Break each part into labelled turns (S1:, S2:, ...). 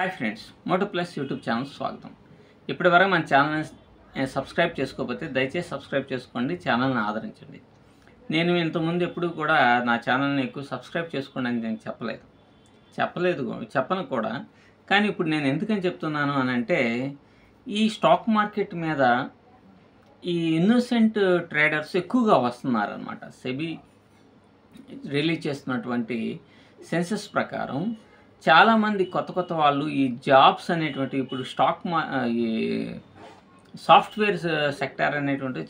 S1: Hi friends, Moto plus YouTube channel స్వాగతం. ఇప్పటివరకు మన ఛానల్ని సబ్స్క్రైబ్ చేసుకోకపోతే దయచేసి సబ్స్క్రైబ్ చేసుకోండి, ఛానల్ని ఆదరించండి. నేను ఇంతకుముందు ఎప్పుడు కూడా నా ఛానల్ని ఎక్కువ సబ్స్క్రైబ్ చేసుకోండి అని నేను చెప్పను కూడా. కానీ ఇప్పుడు నేను ఎందుకని చెప్తున్నాను అని అంటే, ఈ స్టాక్ మార్కెట్ మీద ఈ ఇన్నోసెంట్ ట్రేడర్స్ ఎక్కువగా వస్తున్నారనమాట. సెబీ రిలీజ్ చేస్తున్నటువంటి సెన్సస్ ప్రకారం చాలామంది కొత్త వాళ్ళు ఈ జాబ్స్ అనేటువంటి ఇప్పుడు ఈ సాఫ్ట్వేర్ సెక్టార్ అనేటువంటిది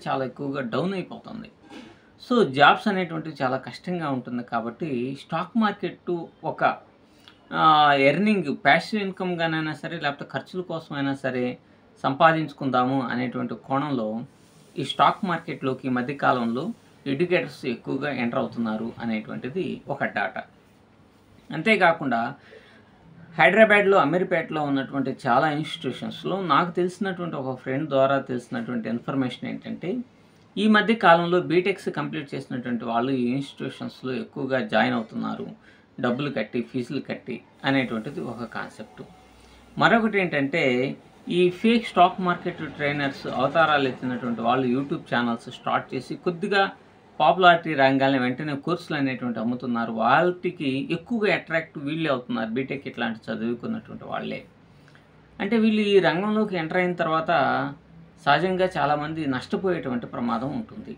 S1: చాలా ఎక్కువగా డౌన్ అయిపోతుంది. సో జాబ్స్ అనేటువంటివి చాలా కష్టంగా ఉంటుంది. కాబట్టి స్టాక్ మార్కెట్ ఒక ఎర్నింగ్ ప్యాసివ్ ఇన్కమ్గానైనా సరే, లేకపోతే ఖర్చుల కోసమైనా సరే సంపాదించుకుందాము అనేటువంటి కోణంలో ఈ స్టాక్ మార్కెట్లోకి ఈ మధ్యకాలంలో ఎడ్యుకేటర్స్ ఎక్కువగా ఎంటర్ అవుతున్నారు అనేటువంటిది ఒక డాటా. అంతేకాకుండా హైదరాబాద్లో, అమీర్పేటలో ఉన్నటువంటి చాలా ఇన్స్టిట్యూషన్స్లో నాకు తెలిసినటువంటి ఒక ఫ్రెండ్ ద్వారా తెలిసినటువంటి ఇన్ఫర్మేషన్ ఏంటంటే, ఈ మధ్య కాలంలో బీటెక్స్ కంప్లీట్ చేసినటువంటి వాళ్ళు ఈ ఇన్స్టిట్యూషన్స్లో ఎక్కువగా జాయిన్ అవుతున్నారు, డబ్బులు కట్టి, ఫీజులు కట్టి అనేటువంటిది ఒక కాన్సెప్ట్. మరొకటి ఏంటంటే, ఈ ఫేక్ స్టాక్ మార్కెట్ ట్రైనర్స్ అవతారాలు ఎత్తినటువంటి వాళ్ళు యూట్యూబ్ ఛానల్స్ స్టార్ట్ చేసి కొద్దిగా పాపులారిటీ రాగానే వెంటనే కోర్సులు అనేటువంటి అమ్ముతున్నారు. వాళ్ళకి ఎక్కువగా అట్రాక్ట్ వీళ్ళే అవుతున్నారు, బీటెక్ ఇట్లాంటి చదువుకున్నటువంటి వాళ్ళే. అంటే వీళ్ళు ఈ రంగంలోకి ఎంటర్ అయిన తర్వాత సహజంగా చాలామంది నష్టపోయేటువంటి ప్రమాదం ఉంటుంది.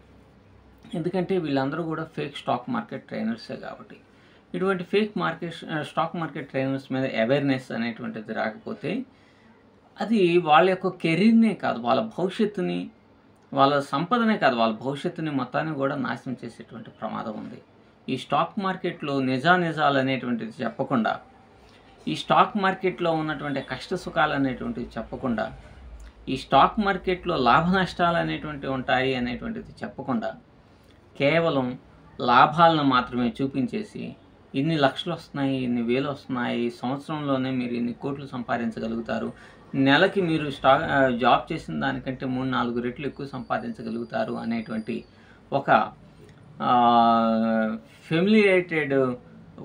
S1: ఎందుకంటే వీళ్ళందరూ కూడా ఫేక్ స్టాక్ మార్కెట్ ట్రైనర్సే కాబట్టి. ఇటువంటి స్టాక్ మార్కెట్ ట్రైనర్స్ మీద అవేర్నెస్ అనేటువంటిది రాకపోతే అది వాళ్ళ యొక్క కెరీర్నే కాదు, వాళ్ళ భవిష్యత్తుని, వాళ్ళ సంపదనే కాదు, వాళ్ళ భవిష్యత్తుని మొత్తాన్ని కూడా నాశనం చేసేటువంటి ప్రమాదం ఉంది. ఈ స్టాక్ మార్కెట్లో నిజాలు అనేటువంటిది చెప్పకుండా, ఈ స్టాక్ మార్కెట్లో ఉన్నటువంటి కష్ట సుఖాలు అనేటువంటివి చెప్పకుండా, ఈ స్టాక్ మార్కెట్లో లాభ నష్టాలు అనేటువంటివి ఉంటాయి అనేటువంటిది చెప్పకుండా, కేవలం లాభాలను మాత్రమే చూపించేసి ఇన్ని లక్షలు వస్తున్నాయి, ఇన్ని వేలు వస్తున్నాయి, సంవత్సరంలోనే మీరు ఇన్ని కోట్లు సంపాదించగలుగుతారు, నెలకి మీరు జాబ్ చేసిన దానికంటే 3-4 రెట్లు ఎక్కువ సంపాదించగలుగుతారు అనేటువంటి ఒక ఫెమిలియేటెడ్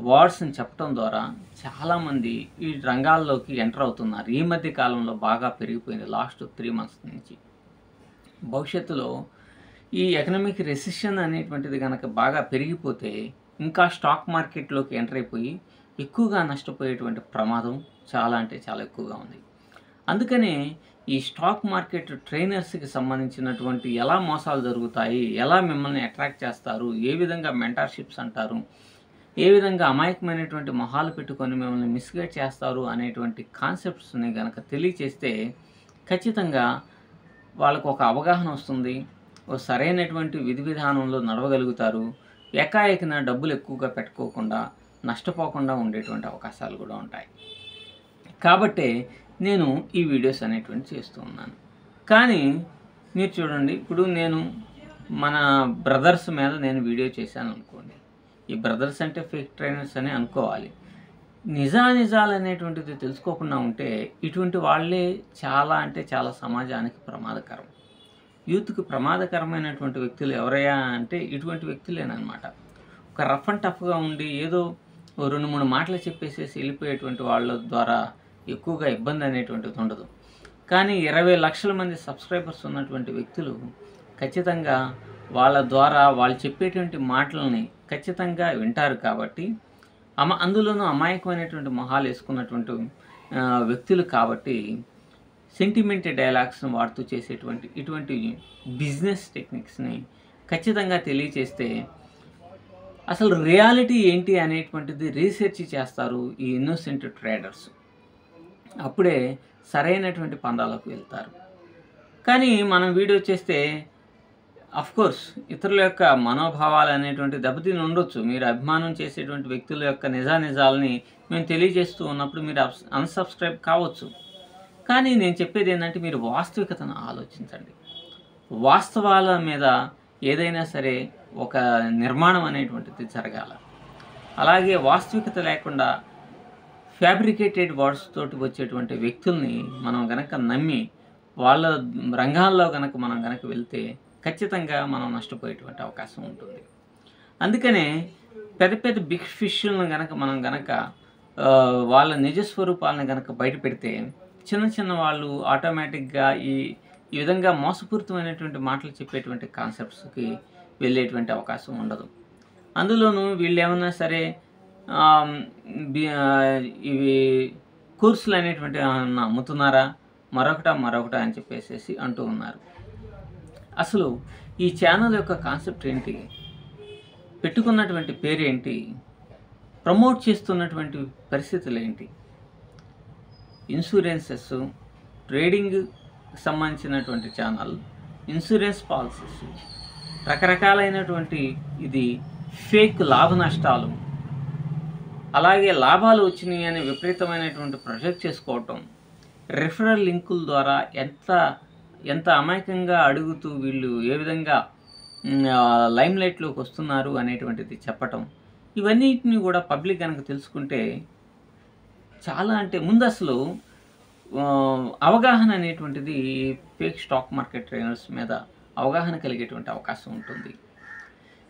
S1: వర్డ్స్ని చెప్పడం ద్వారా చాలామంది ఈ రంగాల్లోకి ఎంటర్ అవుతున్నారు. ఈ మధ్య కాలంలో బాగా పెరిగిపోయింది, లాస్ట్ 3 months నుంచి. భవిష్యత్తులో ఈ ఎకనామిక్ రెసిషన్ అనేటువంటిది కనుక బాగా పెరిగిపోతే ఇంకా స్టాక్ మార్కెట్లోకి ఎంటర్ అయిపోయి ఎక్కువగా నష్టపోయేటువంటి ప్రమాదం చాలా ఎక్కువగా ఉంది. అందుకనే ఈ స్టాక్ మార్కెట్ ట్రైనర్స్కి సంబంధించినటువంటి ఎలా మోసాలు జరుగుతాయి, ఎలా మిమ్మల్ని అట్రాక్ట్ చేస్తారు, ఏ విధంగా మెంటర్షిప్స్ అంటారు, ఏ విధంగా అమాయకమైనటువంటి మొహాలు పెట్టుకొని మిమ్మల్ని మిస్గైడ్ చేస్తారు అనేటువంటి కాన్సెప్ట్స్ని కనుక తెలియచేస్తే ఖచ్చితంగా వాళ్ళకు ఒక అవగాహన వస్తుంది, ఒక సరైనటువంటి విధి విధానంలో నడవగలుగుతారు, ఏకాఏకిన డబ్బులు ఎక్కువగా పెట్టుకోకుండా నష్టపోకుండా ఉండేటువంటి అవకాశాలు కూడా ఉంటాయి. కాబట్టే నేను ఈ వీడియోస్ అనేటువంటి చేస్తూ ఉన్నాను. కానీ మీరు చూడండి, ఇప్పుడు నేను మన బ్రదర్స్ మీద నేను వీడియో చేశాను అనుకోండి, ఈ బ్రదర్స్ అంటే ఫేక్ ట్రైనర్స్ అని అనుకోవాలి. నిజాలు అనేటువంటిది తెలుసుకోకుండా ఉంటే ఇటువంటి వాళ్ళే చాలా సమాజానికి ప్రమాదకరం, యూత్కి ప్రమాదకరమైనటువంటి వ్యక్తులు ఎవరయ్యా అంటే ఇటువంటి వ్యక్తులేనమాట. ఒక రఫ్ అండ్ టఫ్గా ఉండి ఏదో 2-3 మాటలు చెప్పేసేసి వెళ్ళిపోయేటువంటి వాళ్ళ ద్వారా ఎక్కువగా ఇబ్బంది అనేటువంటిది ఉండదు. కానీ 20 లక్షల మంది సబ్స్క్రైబర్స్ ఉన్నటువంటి వ్యక్తులు ఖచ్చితంగా వాళ్ళ ద్వారా వాళ్ళు చెప్పేటువంటి మాటలని ఖచ్చితంగా వింటారు. కాబట్టి అందులోనూ అమాయకమైనటువంటి మొహాలు వేసుకున్నటువంటి వ్యక్తులు కాబట్టి సెంటిమెంట్ డైలాగ్స్ని వాడుతూ చేసేటువంటి ఇటువంటి బిజినెస్ టెక్నిక్స్ని ఖచ్చితంగా తెలియచేస్తే అసలు రియాలిటీ ఏంటి అనేటువంటిది రీసెర్చ్ చేస్తారు ఈ ఇన్నోసెంట్ ట్రేడర్స్. అప్పుడే సరైనటువంటి పందాలకు వెళ్తారు. కానీ మనం వీడియో చేస్తే అఫ్కోర్స్ ఇతరుల యొక్క మనోభావాలు అనేటువంటి దెబ్బతిని ఉండొచ్చు. మీరు అభిమానం చేసేటువంటి వ్యక్తుల యొక్క నిజాలని మేము తెలియజేస్తూ ఉన్నప్పుడు మీరు అన్సబ్స్క్రైబ్ కావచ్చు. కానీ నేను చెప్పేది ఏంటంటే, మీరు వాస్తవికతను ఆలోచించండి. వాస్తవాల మీద ఏదైనా సరే ఒక నిర్మాణం అనేటువంటిది జరగాల. అలాగే వాస్తవికత లేకుండా ఫ్యాబ్రికేటెడ్ వర్డ్స్ తోటి వచ్చేటువంటి వ్యక్తుల్ని మనం గనక నమ్మి వాళ్ళ రంగాల్లో మనం గనక వెళ్తే ఖచ్చితంగా మనం నష్టపోయేటువంటి అవకాశం ఉంటుంది. అందుకనే పెద్ద బిగ్ ఫిష్లను మనం వాళ్ళ నిజ స్వరూపాలను గనక బయట పెడితే చిన్న చిన్న వాళ్ళు ఆటోమేటిక్‌గా ఈ విధంగా మోసపూరితమైనటువంటి మాటలు చెప్పేటువంటి కాన్సెప్ట్స్‌కి వెళ్ళేటువంటి అవకాశం ఉండదు. అందులోనూ వీళ్ళేమన్నా సరే ఆహ్, ఇవి కోర్సులనేటువంటివి ఏమన్నా అమ్ముతున్నారా? మరొకటా అని చెప్పేసేసి అంటూ ఉన్నారు. అసలు ఈ ఛానల్ యొక్క కాన్సెప్ట్ ఏంటి? పెట్టుకున్నటువంటి పేరేంటి? ప్రమోట్ చేస్తున్నటువంటి పరిస్థితులేంటి? ఇన్సూరెన్సెస్, ట్రేడింగ్ సంబంధించినటువంటి ఛానల్, ఇన్సూరెన్స్ పాలసీస్, రకరకాలైనటువంటి ఇది ఫేక్ లాభ నష్టాలు, అలాగే లాభాలు వచ్చినాయి అని విపరీతమైనటువంటి ప్రొజెక్ట్ చేసుకోవటం, రిఫరల్ లింకుల ద్వారా ఎంత అమాయకంగా అడుగుతూ వీళ్ళు ఏ విధంగా లైమ్లైట్లోకి వస్తున్నారు అనేటువంటిది చెప్పటం, ఇవన్నిటిని కూడా పబ్లిక్ కనుక తెలుసుకుంటే చాలా అంటే ముందు అసలు అవగాహన అనేటువంటిది ఫేక్ స్టాక్ మార్కెట్ ట్రేడర్స్ మీద అవగాహన కలిగేటువంటి అవకాశం ఉంటుంది.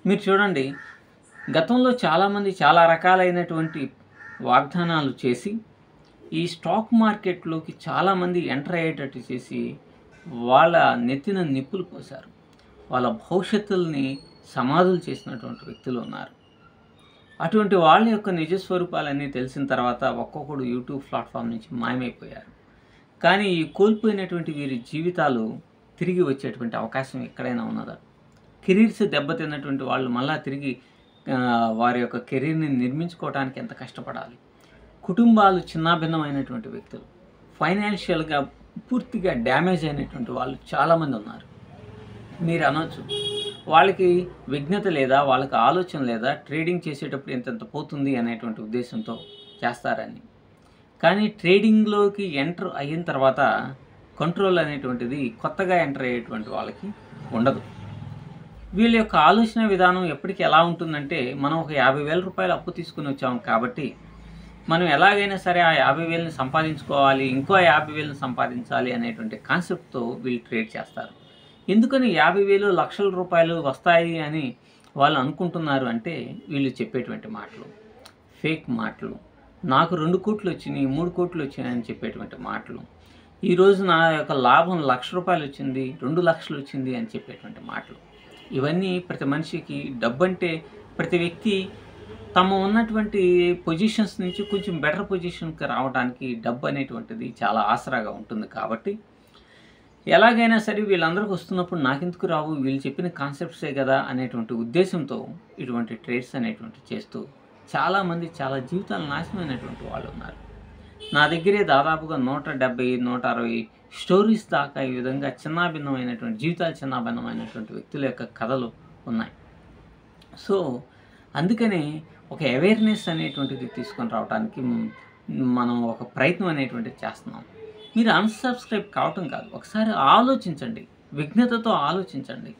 S1: మీరు చూడండి, గతంలో చాలామంది చాలా రకాలైనటువంటి వాగ్దానాలు చేసి ఈ స్టాక్ మార్కెట్లోకి చాలామంది ఎంటర్ అయ్యేటట్టు చేసి వాళ్ళ నెత్తిన నిప్పులు పోశారు. వాళ్ళ భవిష్యత్తుల్ని సమాధులు చేసినటువంటి వ్యక్తులు ఉన్నారు. అటువంటి వాళ్ళ యొక్క నిజ స్వరూపాలన్నీ తెలిసిన తర్వాత ఒక్కొక్కడు యూట్యూబ్ ప్లాట్ఫామ్ నుంచి మాయమైపోయారు. కానీ ఈ కోల్పోయినటువంటి వీరి జీవితాలు తిరిగి వచ్చేటువంటి అవకాశం ఎక్కడైనా ఉన్నదా? కెరీర్స్ దెబ్బతిన్నటువంటి వాళ్ళు మళ్ళా తిరిగి వారి యొక్క కెరీర్ని నిర్మించుకోవడానికి ఎంత కష్టపడాలి? కుటుంబాలు చిన్నాభిన్నమైనటువంటి వ్యక్తులు, ఫైనాన్షియల్గా పూర్తిగా డ్యామేజ్ అయినటువంటి వాళ్ళు చాలామంది ఉన్నారు. మీరు అనొచ్చు, వాళ్ళకి విజ్ఞత లేదా, వాళ్ళకి ఆలోచన లేదా, ట్రేడింగ్ చేసేటప్పుడు ఎంతెంత పోతుంది అనేటువంటి ఉద్దేశంతో చేస్తారని. కానీ ట్రేడింగ్లోకి ఎంటర్ అయిన తర్వాత కంట్రోల్ అనేటువంటిది కొత్తగా ఎంటర్ అయ్యేటువంటి వాళ్ళకి ఉండదు. వీళ్ళ యొక్క ఆలోచన విధానం ఎప్పటికీ ఎలా ఉంటుందంటే, మనం ఒక 50,000 రూపాయలు అప్పు తీసుకుని వచ్చాము కాబట్టి మనం ఎలాగైనా సరే ఆ 50,000ని సంపాదించుకోవాలి, ఇంకో 50,000ని సంపాదించాలి అనేటువంటి కాన్సెప్ట్తో వీళ్ళు ట్రేడ్ చేస్తారు. ఎందుకని 50,000 లక్షల రూపాయలు వస్తాయి అని వాళ్ళు అనుకుంటున్నారు అంటే, వీళ్ళు చెప్పేటువంటి మాటలు ఫేక్ మాటలు. నాకు 2 కోట్లు వచ్చినాయి, 3 కోట్లు వచ్చినాయని చెప్పేటువంటి మాటలు. ఈరోజు నా యొక్క లాభం ₹1,00,000 వచ్చింది, 2 లక్షలు వచ్చింది అని చెప్పేటువంటి మాటలు. ఇవన్నీ ప్రతి మనిషికి డబ్బంటే ప్రతి వ్యక్తి తమ ఉన్నటువంటి పొజిషన్స్ నుంచి కొంచెం బెటర్ పొజిషన్కి రావడానికి డబ్బు అనేటువంటిది చాలా ఆసరాగా ఉంటుంది. కాబట్టి ఎలాగైనా సరే వీళ్ళందరికీ వస్తున్నప్పుడు నాకెందుకు రావు, వీళ్ళు చెప్పిన కాన్సెప్ట్సే కదా అనేటువంటి ఉద్దేశంతో ఇటువంటి ట్రేడ్స్ అనేటువంటి చేస్తూ చాలామంది చాలా జీవితాలు నాశనమైనటువంటి వాళ్ళు ఉన్నారు. నా దగ్గరే దాదాపుగా 170, 160 స్టోరీస్ దాకా ఈ విధంగా చిన్నాభిన్నమైనటువంటి జీవితాలు చిన్నాభిన్నమైనటువంటి వ్యక్తుల యొక్క కథలు ఉన్నాయి. సో అందుకనే ఒక అవేర్నెస్ అనేటువంటిది తీసుకొని రావడానికి మనం ఒక ప్రయత్నం అనేటువంటిది చేస్తున్నాం. మీరు అన్సబ్స్క్రైబ్ కావటం కాదు, ఒకసారి ఆలోచించండి, విజ్ఞతతో ఆలోచించండి.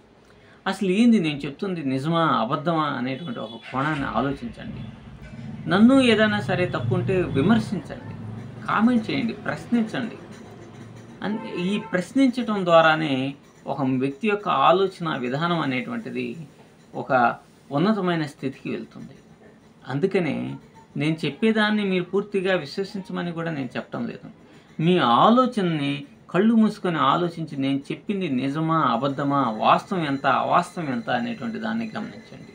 S1: అసలు ఏంది నేను చెప్తుంది, నిజమా అబద్ధమా అనేటువంటి ఒక కోణాన్ని ఆలోచించండి. నన్ను ఏదైనా సరే తప్పు ఉంటే విమర్శించండి, కామెంట్ చేయండి, ప్రశ్నించండి. ఈ ప్రశ్నించటం ద్వారానే ఒక వ్యక్తి యొక్క ఆలోచన విధానం అనేటువంటిది ఒక ఉన్నతమైన స్థితికి వెళ్తుంది. అందుకనే నేను చెప్పేదాన్ని మీరు పూర్తిగా విశ్వసించమని కూడా నేను చెప్పడం లేదు. మీ ఆలోచనని కళ్ళు మూసుకొని ఆలోచించి నేను చెప్పింది నిజమా అబద్ధమా, వాస్తవం ఎంత అవాస్తవం ఎంత అనేటువంటి దాన్ని గమనించండి.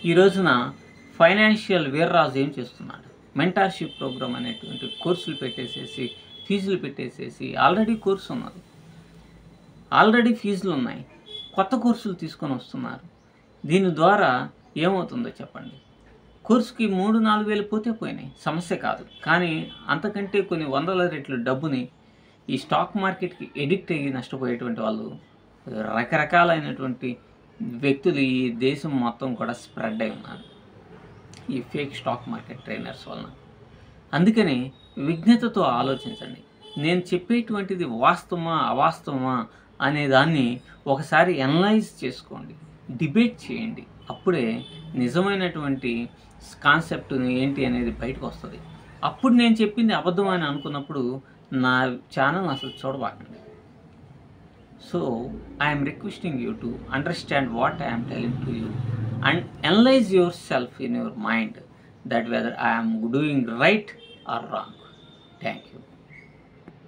S1: ఈ రోజున ఫైనాన్షియల్ వీర్రాజు ఏం చేస్తున్నాడు? మెంటార్షిప్ ప్రోగ్రామ్ అనేటువంటి కోర్సులు పెట్టేసేసి, ఫీజులు పెట్టేసేసి, ఆల్రెడీ కోర్సు ఉన్నది, ఆల్రెడీ ఫీజులు ఉన్నాయి, కొత్త కోర్సులు తీసుకొని వస్తున్నారు. దీని ద్వారా ఏమవుతుందో చెప్పండి. కోర్సుకి 3-4 వేలు పోతే పోయినాయి, సమస్య కాదు. కానీ అంతకంటే కొన్ని వందల రెట్లు డబ్బుని ఈ స్టాక్ మార్కెట్కి ఎడిక్ట్ అయ్యి నష్టపోయేటువంటి వాళ్ళు రకరకాలైనటువంటి వ్యక్తులు ఈ దేశం మొత్తం కూడా స్ప్రెడ్ అయి ఉన్నారు ఈ ఫేక్ స్టాక్ మార్కెట్ ట్రైనర్స్ వలన. అందుకని విజ్ఞతతో ఆలోచించండి. నేను చెప్పేటువంటిది వాస్తవమా అవాస్తవమా అనే దాన్ని ఒకసారి అనలైజ్ చేసుకోండి, డిబేట్ చేయండి. అప్పుడే నిజమైనటువంటి కాన్సెప్ట్ ఏంటి అనేది బయటకు వస్తుంది. అప్పుడు నేను చెప్పింది అబద్ధం అని అనుకున్నప్పుడు నా ఛానల్ అసలు చూడబాకండి. So I'm requesting you to understand what I'm telling to you and analyse yourself in your mind. that whether I am doing right or wrong. Thank you.